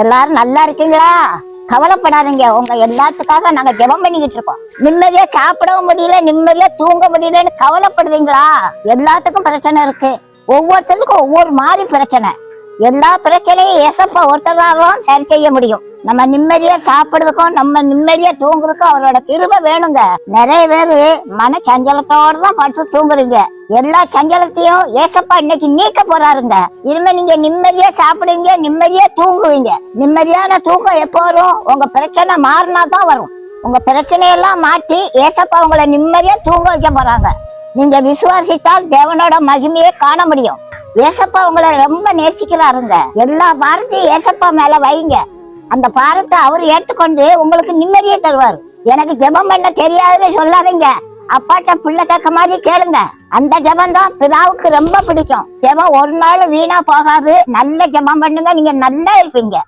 எல்லாரும் நல்லா இருக்கீங்களா? கவலைப்படாதீங்க, உங்க எல்லாத்துக்காக நாங்க ஜெபம் பண்ணிக்கிட்டு இருக்கோம். நிம்மதியா சாப்பிடவும் முடியல, நிம்மதியா தூங்க முடியலன்னு கவலைப்படுவீங்களா? எல்லாத்துக்கும் பிரச்சனை இருக்கு. ஒவ்வொருத்தருக்கும் ஒவ்வொரு மாதிரி பிரச்சனை. எல்லா பிரச்சனையும் ஏசப்பா ஒருத்தராலும் சரி செய்ய முடியும். நம்ம நிம்மதியா சாப்பிடுறதுக்கும் நம்ம நிம்மதியா தூங்குறதுக்கும் அவரோட கிருபை வேணுங்க. நிறைய பேரு மன சஞ்சலத்தோட தான் படுத்து தூங்குறீங்க. எல்லா சஞ்சலத்தையும் ஏசப்பா இன்னைக்கு நீக்க போறாருங்க. இனிமே நீங்க நிம்மதியா சாப்பிடுவீங்க, நிம்மதியா தூங்குவீங்க. நிம்மதியான தூக்கம் எப்போ வரும்? உங்க பிரச்சனை மாறினா தான் வரும். உங்க பிரச்சனையெல்லாம் மாற்றி ஏசப்பா உங்களை நிம்மதியா தூங்க வைக்க போறாங்க. நீங்க விசுவாசித்தால் தேவனோட மகிமையை காண முடியும். ஏசப்பா உங்களை ரொம்ப நேசிக்கிறாருங்க. எல்லா பாரத்தையும் ஏசப்பா மேல வைங்க. அந்த பாரத்தை அவர் ஏற்றுக்கொண்டு உங்களுக்கு நிம்மதியை தருவாரு. எனக்கு ஜெபம் பண்ண தெரியாதுன்னு சொல்லாதீங்க. அப்பாட்ட பிள்ளை கேட்க மாதிரி கேளுங்க. அந்த ஜெபம் தான் பிதாவுக்கு ரொம்ப பிடிக்கும். ஜெபம் ஒரு நாள் வீணா போகாது. நல்ல ஜெபம் பண்ணுங்க, நீங்க நல்லா இருப்பீங்க.